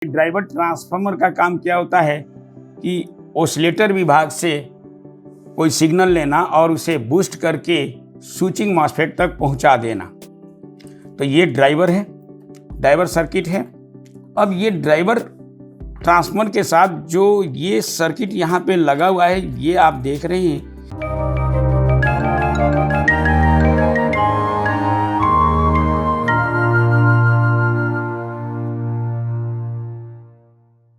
Driver transformer का काम क्या होता है कि ऑसिलेटर विभाग से कोई सिग्नल लेना और उसे बूस्ट करके स्विचिंग मॉसफेट तक पहुंचा देना। तो ये ड्राइवर सर्किट है। अब ये ड्राइवर ट्रांसफार्मर के साथ जो ये सर्किट यहाँ पे लगा हुआ है, ये आप देख रहे हैं।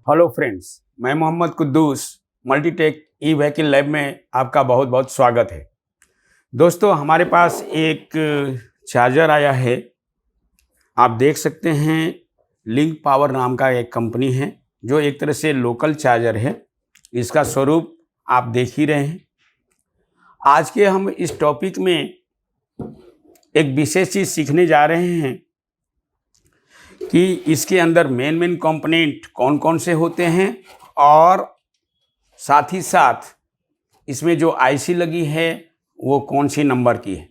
हेलो फ्रेंड्स, मैं Mohammad Quddus Multitech e vehicle lab में आपका बहुत बहुत स्वागत है। दोस्तों, हमारे पास एक चार्जर आया है। आप देख सकते हैं, लिंक पावर नाम का एक कंपनी है जो एक तरह से लोकल चार्जर है। इसका स्वरूप आप देख ही रहे हैं। आज के हम इस टॉपिक में एक विशेष चीज़ सीखने जा रहे हैं कि इसके अंदर मेन कंपोनेंट कौन कौन से होते हैं और साथ ही साथ इसमें जो आईसी लगी है वो कौन सी नंबर की है।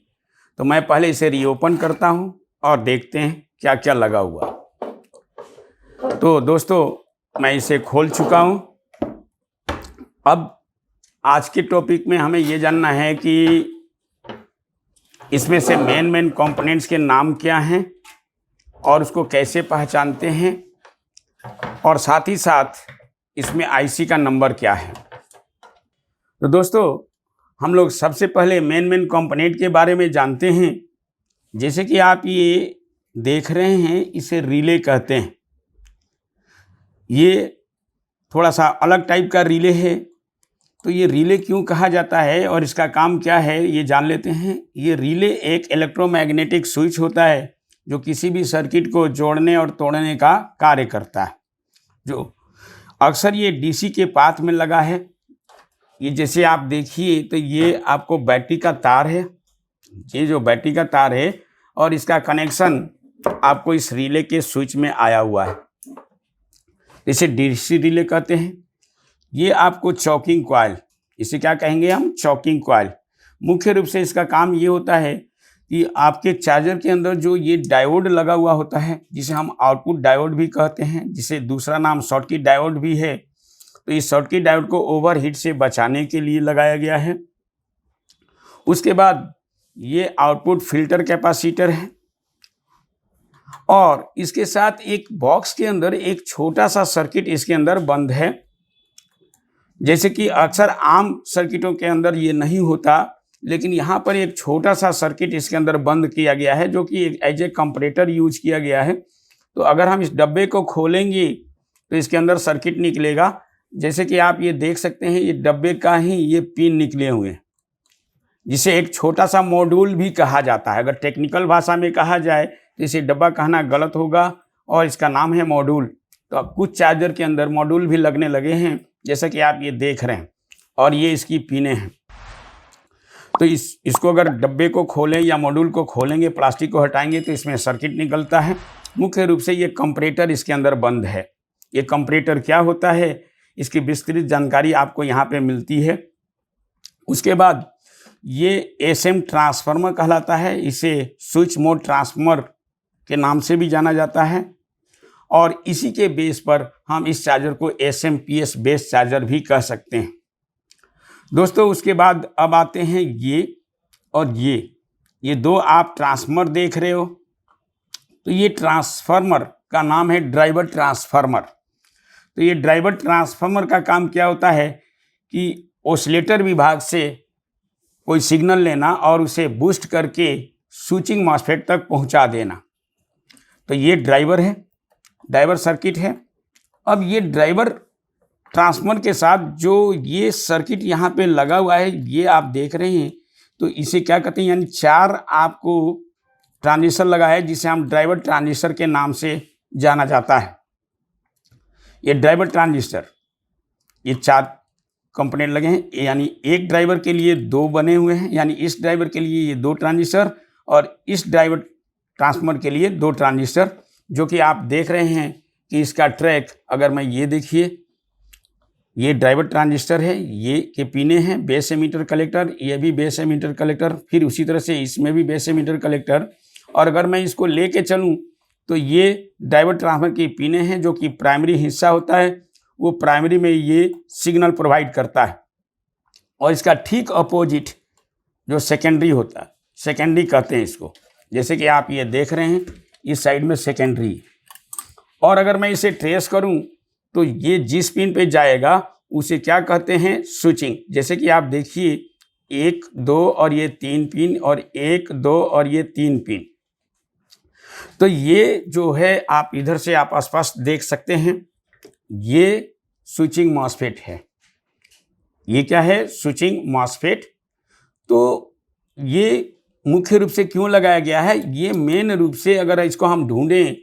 तो मैं पहले इसे रीओपन करता हूं और देखते हैं क्या क्या लगा हुआ। तो दोस्तों, मैं इसे खोल चुका हूं। अब आज के टॉपिक में हमें ये जानना है कि इसमें से मेन कंपोनेंट्स के नाम क्या हैं और उसको कैसे पहचानते हैं, और साथ ही साथ इसमें आईसी का नंबर क्या है। तो दोस्तों, हम लोग सबसे पहले मेन कंपोनेंट के बारे में जानते हैं। जैसे कि आप ये देख रहे हैं, इसे रिले कहते हैं। ये थोड़ा सा अलग टाइप का रिले है। तो ये रिले क्यों कहा जाता है और इसका काम क्या है, ये जान लेते हैं। ये रिले एक इलेक्ट्रोमैग्नेटिक स्विच होता है जो किसी भी सर्किट को जोड़ने और तोड़ने का कार्य करता है। जो अक्सर ये डीसी के पाथ में लगा है। ये जैसे आप देखिए, तो ये आपको बैटरी का तार है। ये जो बैटरी का तार है और इसका कनेक्शन आपको इस रिले के स्विच में आया हुआ है। इसे डीसी रिले कहते हैं। ये आपको चॉकिंग कॉइल, इसे क्या कहेंगे हम, चॉकिंग कॉइल। मुख्य रूप से इसका काम ये होता है कि आपके चार्जर के अंदर जो ये डायोड लगा हुआ होता है, जिसे हम आउटपुट डायोड भी कहते हैं, जिसे दूसरा नाम शॉटकी डायोड भी है। तो इस शॉटकी डायोड को ओवरहीट से बचाने के लिए लगाया गया है। उसके बाद ये आउटपुट फिल्टर कैपेसिटर है और इसके साथ एक बॉक्स के अंदर एक छोटा सा सर्किट इसके अंदर बंद है। जैसे कि अक्सर आम सर्किटों के अंदर ये नहीं होता, लेकिन यहाँ पर एक छोटा सा सर्किट इसके अंदर बंद किया गया है जो कि एज ए कंपैरेटर यूज किया गया है। तो अगर हम इस डब्बे को खोलेंगे तो इसके अंदर सर्किट निकलेगा। जैसे कि आप ये देख सकते हैं, ये डब्बे का ही ये पिन निकले हुए हैं, जिसे एक छोटा सा मॉड्यूल भी कहा जाता है। अगर टेक्निकल भाषा में कहा जाए तो इसे डब्बा कहना गलत होगा और इसका नाम है मॉड्यूल। तो अब कुछ चार्जर के अंदर मॉड्यूल भी लगने लगे हैं, जैसा कि आप ये देख रहे हैं, और ये इसकी पिनें हैं। तो इसको अगर डब्बे को खोलें या मॉड्यूल को खोलेंगे, प्लास्टिक को हटाएंगे, तो इसमें सर्किट निकलता है। मुख्य रूप से ये कंपैरेटर इसके अंदर बंद है। ये कंपैरेटर क्या होता है, इसकी विस्तृत जानकारी आपको यहाँ पे मिलती है। उसके बाद ये एसएम ट्रांसफार्मर कहलाता है। इसे स्विच मोड ट्रांसफार्मर के नाम से भी जाना जाता है और इसी के बेस पर हम इस चार्जर को एसएमपीएस बेस चार्जर भी कह सकते हैं। दोस्तों, उसके बाद अब आते हैं ये और ये दो आप ट्रांसफार्मर देख रहे हो। तो ये ट्रांसफार्मर का नाम है ड्राइवर ट्रांसफार्मर। तो ये ड्राइवर ट्रांसफार्मर का काम क्या होता है कि ऑसिलेटर विभाग से कोई सिग्नल लेना और उसे बूस्ट करके स्विचिंग मॉसफेट तक पहुंचा देना। तो ये ड्राइवर सर्किट है। अब ये ड्राइवर ट्रांसफार्मर के साथ जो ये सर्किट यहाँ पे लगा हुआ है, ये आप देख रहे हैं। तो इसे क्या कहते हैं, यानी 4 आपको ट्रांजिस्टर लगा है, जिसे हम ड्राइवर ट्रांजिस्टर के नाम से जाना जाता है। ये ड्राइवर ट्रांजिस्टर, ये 4 कंपोनेंट लगे हैं। यानी एक ड्राइवर के लिए 2 बने हुए हैं, यानी इस ड्राइवर के लिए ये 2 ट्रांजिस्टर और इस ड्राइवर ट्रांसफार्मर के लिए 2 ट्रांजिस्टर, जो कि आप देख रहे हैं कि इसका ट्रैक, अगर मैं ये देखिए, ये ड्राइवर ट्रांजिस्टर है, ये के पिने हैं, बेस एमीटर कलेक्टर, ये भी बेस एमीटर कलेक्टर, फिर उसी तरह से इसमें भी बेस एमीटर कलेक्टर। और अगर मैं इसको लेके चलूँ तो ये ड्राइवर ट्रांसफर की पिनें हैं जो कि प्राइमरी हिस्सा होता है, वो प्राइमरी में ये सिग्नल प्रोवाइड करता है। और इसका ठीक अपोजिट जो सेकेंडरी होता है, सेकेंडरी कहते हैं इसको, जैसे कि आप ये देख रहे हैं इस साइड में सेकेंडरी। और अगर मैं इसे ट्रेस करूं तो ये जिस पिन पे जाएगा उसे क्या कहते हैं, स्विचिंग। जैसे कि आप देखिए 1 2 और ये 3 पिन और 1 2 और ये 3 पिन। तो ये जो है आप इधर से आप स्पष्ट देख सकते हैं, ये स्विचिंग मॉसफेट है। ये क्या है, स्विचिंग मॉसफेट। तो ये मुख्य रूप से क्यों लगाया गया है, ये मेन रूप से अगर इसको हम ढूंढें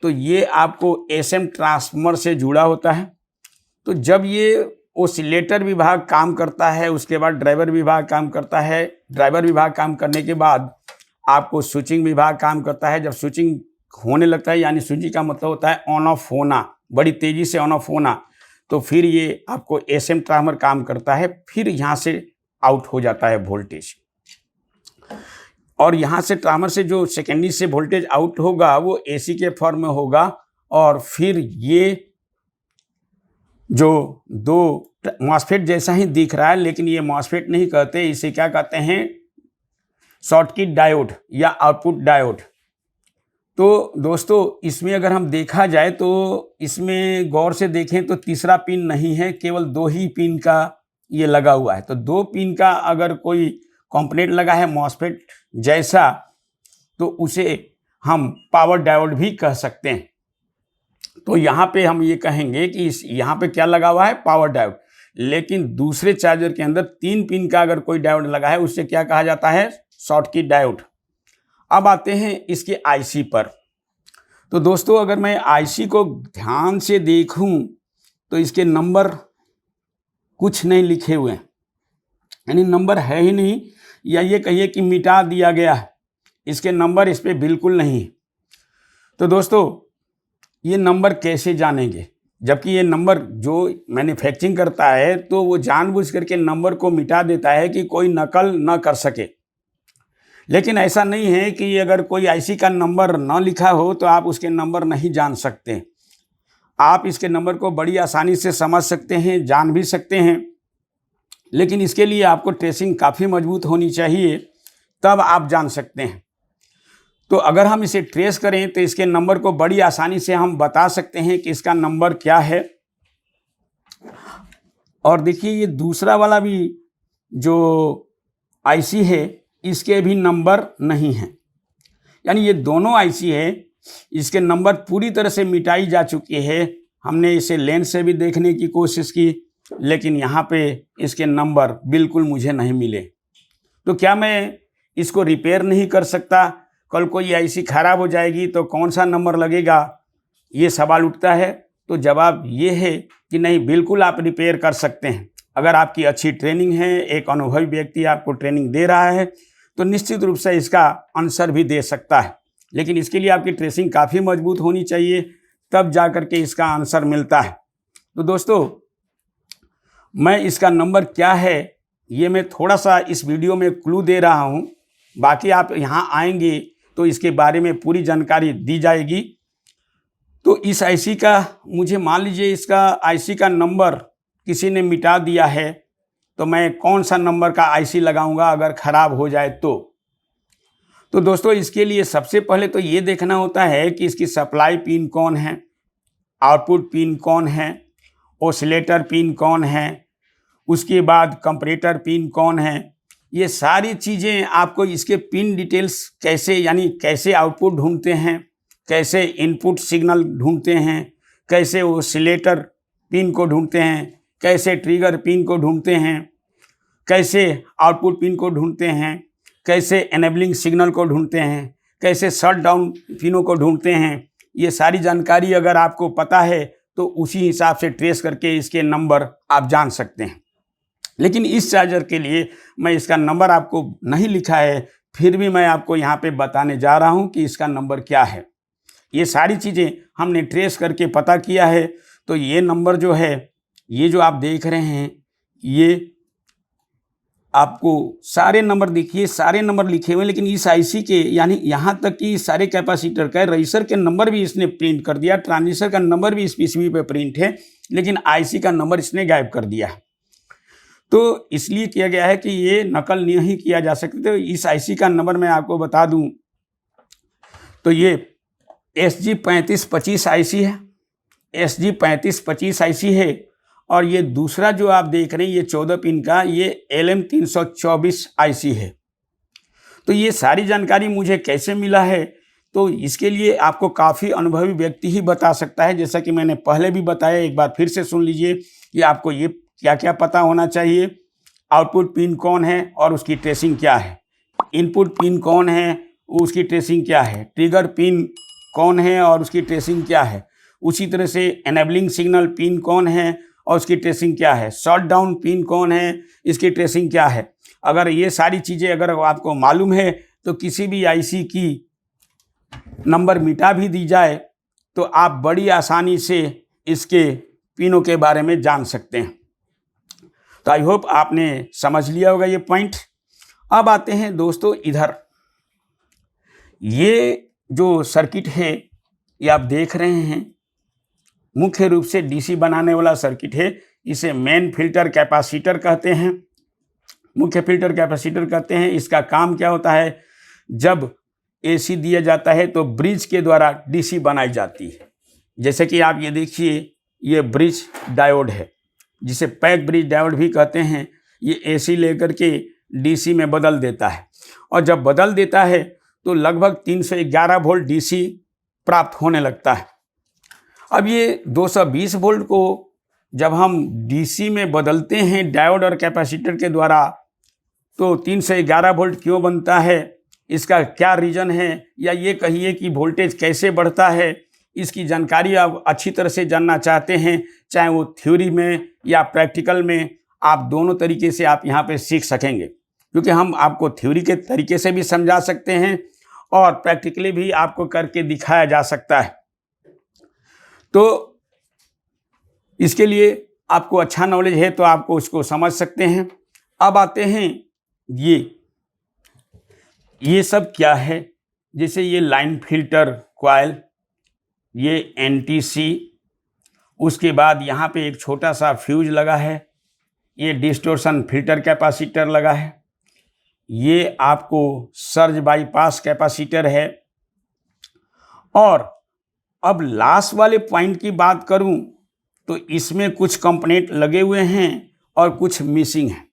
तो ये आपको एसएम ट्रांसफार्मर से जुड़ा होता है। तो जब ये ओसिलेटर विभाग काम करता है, उसके बाद ड्राइवर विभाग काम करता है, ड्राइवर विभाग काम करने के बाद आपको स्विचिंग विभाग काम करता है। जब स्विचिंग होने लगता है, यानी स्विचिंग का मतलब होता है ऑन ऑफ होना, बड़ी तेजी से ऑन ऑफ होना, तो फिर ये आपको एसएम ट्रांसफार्मर काम करता है, फिर यहाँ से आउट हो जाता है वोल्टेज। और यहाँ से ट्रांसफार्मर से जो सेकेंडरी से वोल्टेज आउट होगा वो एसी के फॉर्म में होगा। और फिर ये जो दो मॉसफेट जैसा ही दिख रहा है, लेकिन ये मॉसफेट नहीं कहते, इसे क्या कहते हैं, शॉर्टकी डायोड या आउटपुट डायोड। तो दोस्तों इसमें अगर हम देखा जाए तो इसमें गौर से देखें तो तीसरा पिन नहीं है, केवल 2 ही पिन का ये लगा हुआ है। तो 2 पिन का अगर कोई कंपोनेंट लगा है मॉसफेट जैसा, तो उसे हम पावर डायोड भी कह सकते हैं। तो यहाँ पे हम ये कहेंगे कि यहाँ पे क्या लगा हुआ है, पावर डायोड। लेकिन दूसरे चार्जर के अंदर 3 पिन का अगर कोई डायोड लगा है, उससे क्या कहा जाता है, शॉर्टकी डायोड। अब आते हैं इसके आईसी पर। तो दोस्तों अगर मैं आईसी को ध्यान से देखूं तो इसके नंबर कुछ नहीं लिखे हुए हैं, यानी नंबर है ही नहीं, या ये कहिए कि मिटा दिया गया है, इसके नंबर इस पे बिल्कुल नहीं। तो दोस्तों ये नंबर कैसे जानेंगे, जबकि ये नंबर जो मैन्युफैक्चरिंग करता है तो वो जानबूझ करके नंबर को मिटा देता है कि कोई नकल न कर सके। लेकिन ऐसा नहीं है कि अगर कोई आईसी का नंबर न लिखा हो तो आप उसके नंबर नहीं जान सकते। आप इसके नंबर को बड़ी आसानी से समझ सकते हैं, जान भी सकते हैं, लेकिन इसके लिए आपको ट्रेसिंग काफ़ी मजबूत होनी चाहिए, तब आप जान सकते हैं। तो अगर हम इसे ट्रेस करें तो इसके नंबर को बड़ी आसानी से हम बता सकते हैं कि इसका नंबर क्या है। और देखिए ये दूसरा वाला भी जो आईसी है इसके भी नंबर नहीं हैं, यानी ये दोनों आईसी है, इसके नंबर पूरी तरह से मिटाई जा चुकी है। हमने इसे लेंस से भी देखने की कोशिश की, लेकिन यहाँ पे इसके नंबर बिल्कुल मुझे नहीं मिले। तो क्या मैं इसको रिपेयर नहीं कर सकता? कल कोई आईसी खराब हो जाएगी तो कौन सा नंबर लगेगा, ये सवाल उठता है। तो जवाब ये है कि नहीं, बिल्कुल आप रिपेयर कर सकते हैं। अगर आपकी अच्छी ट्रेनिंग है, एक अनुभवी व्यक्ति आपको ट्रेनिंग दे रहा है, तो निश्चित रूप से इसका आंसर भी दे सकता है। लेकिन इसके लिए आपकी ट्रेसिंग काफ़ी मजबूत होनी चाहिए, तब जा कर के इसका आंसर मिलता है। तो दोस्तों मैं इसका नंबर क्या है ये मैं थोड़ा सा इस वीडियो में क्लू दे रहा हूँ, बाकी आप यहाँ आएंगे तो इसके बारे में पूरी जानकारी दी जाएगी। तो इस आईसी का, मुझे मान लीजिए इसका आईसी का नंबर किसी ने मिटा दिया है, तो मैं कौन सा नंबर का आईसी लगाऊंगा अगर ख़राब हो जाए तो दोस्तों इसके लिए सबसे पहले तो ये देखना होता है कि इसकी सप्लाई पिन कौन है, आउटपुट पिन कौन है, ओसिलेटर पिन कौन है, उसके बाद कंपैरेटर पिन कौन है। ये सारी चीज़ें आपको इसके पिन डिटेल्स कैसे, यानी कैसे आउटपुट ढूंढते हैं, कैसे इनपुट सिग्नल ढूंढते हैं, कैसे ओसिलेटर पिन को ढूंढते हैं, कैसे ट्रिगर पिन को ढूंढते हैं, कैसे आउटपुट पिन को ढूंढते हैं, कैसे एनेबलिंग सिग्नल को ढूंढते हैं, कैसे शट डाउन पिनों को ढूंढते हैं। ये सारी जानकारी अगर आपको पता है तो उसी हिसाब से ट्रेस करके इसके नंबर आप जान सकते हैं। लेकिन इस चार्जर के लिए मैं इसका नंबर आपको नहीं लिखा है, फिर भी मैं आपको यहाँ पे बताने जा रहा हूँ कि इसका नंबर क्या है। ये सारी चीज़ें हमने ट्रेस करके पता किया है। तो ये नंबर जो है, ये जो आप देख रहे हैं, ये आपको सारे नंबर देखिए, सारे नंबर लिखे हुए, लेकिन इस आईसी के यानी यहाँ तक कि सारे कैपेसिटर का रजिस्टर के नंबर भी इसने प्रिंट कर दिया, ट्रांजिस्टर का नंबर भी इस पीसीबी पे प्रिंट है, लेकिन आईसी का नंबर इसने गायब कर दिया है। तो इसलिए किया गया है कि ये नकल नहीं किया जा सकता। तो इस आईसी का नंबर मैं आपको बता दूं तो ये SG3525 आईसी है, SG3525 आईसी है। और ये दूसरा जो आप देख रहे हैं ये 14 पिन का, ये LM324 आईसी है। तो ये सारी जानकारी मुझे कैसे मिला है, तो इसके लिए आपको काफ़ी अनुभवी व्यक्ति ही बता सकता है। जैसा कि मैंने पहले भी बताया, एक बार फिर से सुन लीजिए कि आपको ये क्या क्या पता होना चाहिए। आउटपुट पिन कौन है और उसकी ट्रेसिंग क्या है, इनपुट पिन कौन है उसकी ट्रेसिंग क्या है, ट्रिगर पिन कौन है और उसकी ट्रेसिंग क्या है, उसी तरह से एनेबलिंग सिग्नल पिन कौन है और उसकी ट्रेसिंग क्या है, शॉट डाउन पिन कौन है, इसकी ट्रेसिंग क्या है। अगर ये सारी चीज़ें अगर आपको मालूम है तो किसी भी आईसी की नंबर मिटा भी दी जाए तो आप बड़ी आसानी से इसके पिनों के बारे में जान सकते हैं। तो आई होप आपने समझ लिया होगा ये पॉइंट। अब आते हैं दोस्तों इधर, ये जो सर्किट है ये आप देख रहे हैं, मुख्य रूप से डीसी बनाने वाला सर्किट है। इसे मेन फिल्टर कैपेसिटर कहते हैं, मुख्य फिल्टर कैपेसिटर कहते हैं। इसका काम क्या होता है, जब एसी दिया जाता है तो ब्रिज के द्वारा डीसी बनाई जाती है। जैसे कि आप ये देखिए, ये ब्रिज डायोड है जिसे पैक ब्रिज डायोड भी कहते हैं। ये एसी लेकर के डीसी में बदल देता है, और जब बदल देता है तो लगभग 311 वोल्ट डीसी प्राप्त होने लगता है। अब ये 220 वोल्ट को जब हम डीसी में बदलते हैं डायोड और कैपेसिटर के द्वारा, तो 311 वोल्ट क्यों बनता है, इसका क्या रीज़न है, या ये कहिए कि वोल्टेज कैसे बढ़ता है, इसकी जानकारी आप अच्छी तरह से जानना चाहते हैं, चाहे वो थ्योरी में या प्रैक्टिकल में, आप दोनों तरीके से आप यहाँ पे सीख सकेंगे। क्योंकि हम आपको थ्योरी के तरीके से भी समझा सकते हैं और प्रैक्टिकली भी आपको करके दिखाया जा सकता है। तो इसके लिए आपको अच्छा नॉलेज है तो आपको उसको समझ सकते हैं। अब आते हैं ये सब क्या है, जैसे ये लाइन फिल्टर कॉइल, ये एनटीसी, उसके बाद यहाँ पे एक छोटा सा फ्यूज लगा है, ये डिस्टोर्शन फिल्टर कैपेसिटर लगा है, ये आपको सर्ज बाईपास कैपेसिटर है। और अब लास्ट वाले पॉइंट की बात करूं तो इसमें कुछ कंपोनेंट लगे हुए हैं और कुछ मिसिंग हैं।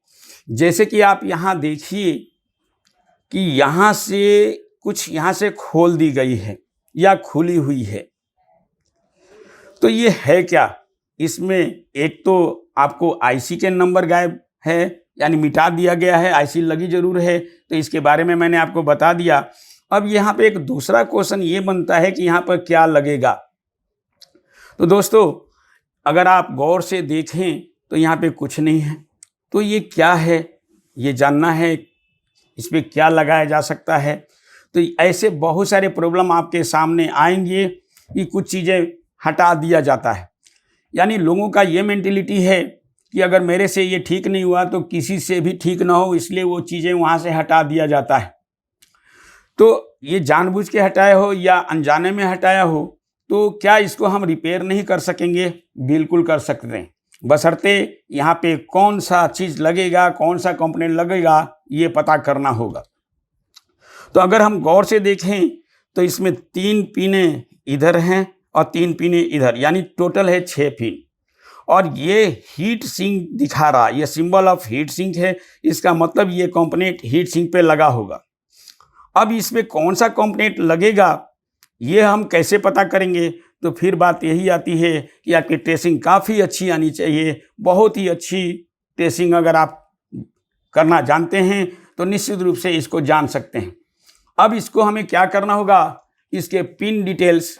जैसे कि आप यहाँ देखिए कि यहाँ से कुछ यहाँ से खोल दी गई है या खुली हुई है। तो ये है क्या, इसमें एक तो आपको आईसी के नंबर गायब है, यानी मिटा दिया गया है, आईसी लगी जरूर है, तो इसके बारे में मैंने आपको बता दिया। अब यहाँ पे एक दूसरा क्वेश्चन ये बनता है कि यहाँ पर क्या लगेगा। तो दोस्तों अगर आप गौर से देखें तो यहाँ पे कुछ नहीं है, तो ये क्या है ये जानना है, इस पर क्या लगाया जा सकता है। तो ऐसे बहुत सारे प्रॉब्लम आपके सामने आएंगे कि कुछ चीज़ें हटा दिया जाता है। यानी लोगों का ये मेंटेलिटी है कि अगर मेरे से ये ठीक नहीं हुआ तो किसी से भी ठीक ना हो, इसलिए वो चीज़ें वहाँ से हटा दिया जाता है। तो ये जानबूझ के हटाया हो या अनजाने में हटाया हो, तो क्या इसको हम रिपेयर नहीं कर सकेंगे? बिल्कुल कर सकते हैं, बशर्ते यहाँ पे कौन सा चीज़ लगेगा, कौन सा कंपोनेंट लगेगा, ये पता करना होगा। तो अगर हम गौर से देखें तो इसमें 3 पिने इधर हैं और 3 पिने इधर, यानी टोटल है 6 पिन। और ये हीट सिंक दिखा रहा, ये सिंबल ऑफ हीट सिंक है, इसका मतलब ये कंपोनेंट हीट सिंक पे लगा होगा। अब इसमें कौन सा कंपोनेंट लगेगा ये हम कैसे पता करेंगे? तो फिर बात यही आती है कि आपकी ट्रेसिंग काफ़ी अच्छी आनी चाहिए। बहुत ही अच्छी ट्रेसिंग अगर आप करना जानते हैं तो निश्चित रूप से इसको जान सकते हैं। अब इसको हमें क्या करना होगा, इसके पिन डिटेल्स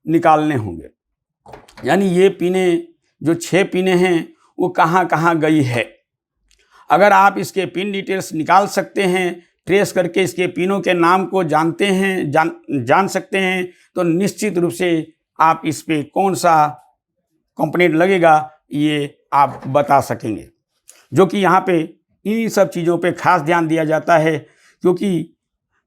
निकालने होंगे। यानी ये पिने जो 6 पिने हैं वो कहाँ कहाँ गई है। अगर आप इसके पिन डिटेल्स निकाल सकते हैं, ट्रेस करके इसके पिनों के नाम को जानते हैं, जान सकते हैं, तो निश्चित रूप से आप इस पे कौन सा कंपोनेंट लगेगा ये आप बता सकेंगे। जो कि यहाँ पे इन्हीं सब चीज़ों पे खास ध्यान दिया जाता है, क्योंकि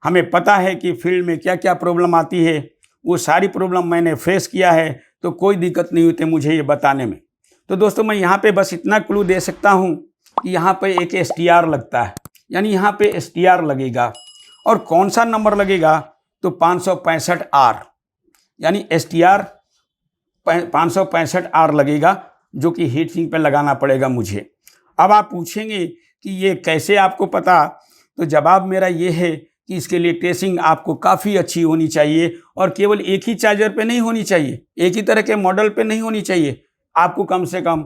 हमें पता है कि फील्ड में क्या क्या प्रॉब्लम आती है। वो सारी प्रॉब्लम मैंने फेस किया है, तो कोई दिक्कत नहीं होती मुझे ये बताने में। तो दोस्तों मैं यहाँ पे बस इतना क्लू दे सकता हूँ कि यहाँ पे एक STR लगता है, यानी यहाँ पे STR लगेगा। और कौन सा नंबर लगेगा? तो 565R, यानी STR 565R लगेगा, जो कि हीट सिंक पे लगाना पड़ेगा मुझे। अब आप पूछेंगे कि ये कैसे आपको पता? तो जवाब मेरा ये है कि इसके लिए ट्रेसिंग आपको काफ़ी अच्छी होनी चाहिए, और केवल एक ही चार्जर पे नहीं होनी चाहिए, एक ही तरह के मॉडल पे नहीं होनी चाहिए। आपको कम से कम,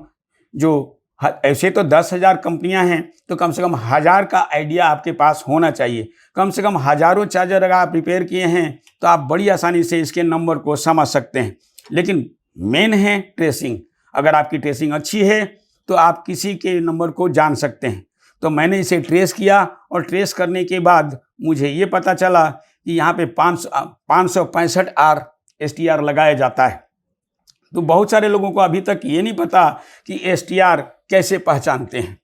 जो ऐसे तो 10,000 कंपनियां हैं, तो कम से कम 1000 का आइडिया आपके पास होना चाहिए। कम से कम हज़ारों चार्जर अगर आप रिपेयर किए हैं तो आप बड़ी आसानी से इसके नंबर को समझ सकते हैं। लेकिन मेन है ट्रेसिंग। अगर आपकी ट्रेसिंग अच्छी है तो आप किसी के नंबर को जान सकते हैं। तो मैंने इसे ट्रेस किया, और ट्रेस करने के बाद मुझे ये पता चला कि यहाँ पे 565R STR लगाया जाता है। तो बहुत सारे लोगों को अभी तक ये नहीं पता कि STR कैसे पहचानते हैं।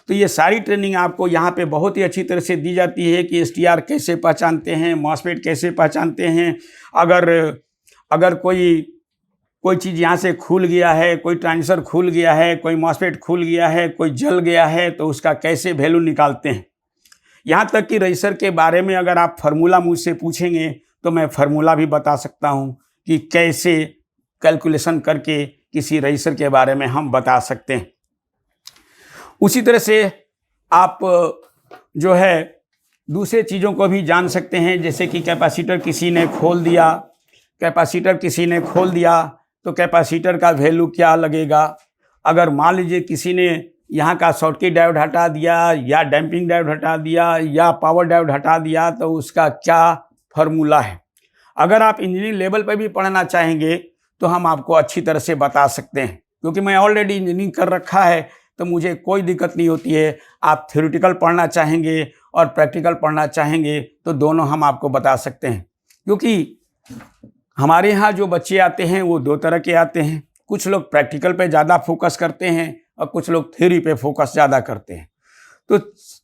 तो ये सारी ट्रेनिंग आपको यहाँ पे बहुत ही अच्छी तरह से दी जाती है कि STR कैसे पहचानते हैं, मॉसफेट कैसे पहचानते हैं। अगर कोई चीज़ यहाँ से खुल गया है, कोई ट्रांजिस्टर खुल गया है, कोई मॉसफेट खुल गया है, कोई जल गया है, तो उसका कैसे वैल्यू निकालते हैं। यहाँ तक कि रजिस्टर के बारे में अगर आप फार्मूला मुझसे पूछेंगे तो मैं फार्मूला भी बता सकता हूँ कि कैसे कैलकुलेशन करके किसी रजिस्टर के बारे में हम बता सकते हैं। उसी तरह से आप जो है दूसरे चीज़ों को भी जान सकते हैं, जैसे कि कैपेसिटर किसी ने खोल दिया तो कैपेसिटर का वैल्यू क्या लगेगा। अगर मान लीजिए किसी ने यहाँ का शॉर्टकी डायोड हटा दिया, या डैम्पिंग डायोड हटा दिया, या पावर डायोड हटा दिया, तो उसका क्या फार्मूला है। अगर आप इंजीनियरिंग लेवल पर भी पढ़ना चाहेंगे तो हम आपको अच्छी तरह से बता सकते हैं, क्योंकि मैं ऑलरेडी इंजीनियरिंग कर रखा है, तो मुझे कोई दिक्कत नहीं होती है। आप थ्योरेटिकल पढ़ना चाहेंगे और प्रैक्टिकल पढ़ना चाहेंगे तो दोनों हम आपको बता सकते हैं। क्योंकि हमारे यहाँ जो बच्चे आते हैं वो दो तरह के आते हैं। कुछ लोग प्रैक्टिकल पे ज़्यादा फोकस करते हैं और कुछ लोग थ्योरी पे फोकस ज़्यादा करते हैं। तो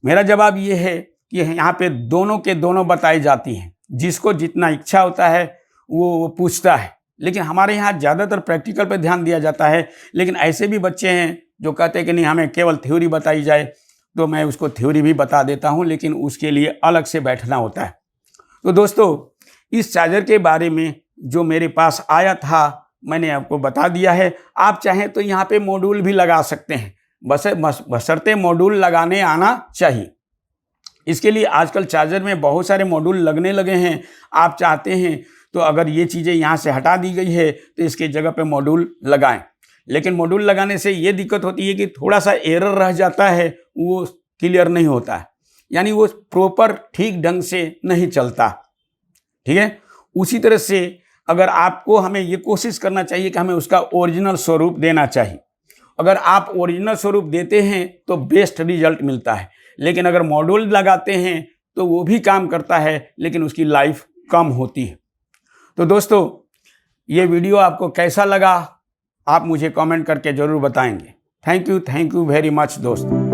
मेरा जवाब ये है कि यहाँ पे दोनों के दोनों बताई जाती हैं। जिसको जितना इच्छा होता है वो पूछता है, लेकिन हमारे यहाँ ज़्यादातर प्रैक्टिकल पे ध्यान दिया जाता है। लेकिन ऐसे भी बच्चे हैं जो कहते हैं कि नहीं, हमें केवल थ्योरी बताई जाए, तो मैं उसको थ्योरी भी बता देता हूँ, लेकिन उसके लिए अलग से बैठना होता है। तो दोस्तों, इस चार्जर के बारे में जो मेरे पास आया था मैंने आपको बता दिया है। आप चाहें तो यहाँ पे मॉड्यूल भी लगा सकते हैं, बशर्ते मॉड्यूल लगाने आना चाहिए। इसके लिए आजकल चार्जर में बहुत सारे मॉड्यूल लगने लगे हैं। आप चाहते हैं तो अगर ये चीज़ें यहाँ से हटा दी गई है तो इसके जगह पे मॉड्यूल लगाएं। लेकिन मॉड्यूल लगाने से ये दिक्कत होती है कि थोड़ा सा एरर रह जाता है, वो क्लियर नहीं होता है, यानी वो प्रॉपर ठीक ढंग से नहीं चलता। ठीक है। उसी तरह से अगर आपको, हमें ये कोशिश करना चाहिए कि हमें उसका ओरिजिनल स्वरूप देना चाहिए। अगर आप ओरिजिनल स्वरूप देते हैं तो बेस्ट रिजल्ट मिलता है। लेकिन अगर मॉड्यूल लगाते हैं तो वो भी काम करता है, लेकिन उसकी लाइफ कम होती है। तो दोस्तों, ये वीडियो आपको कैसा लगा आप मुझे कमेंट करके ज़रूर बताएंगे। थैंक यू वेरी मच दोस्तों।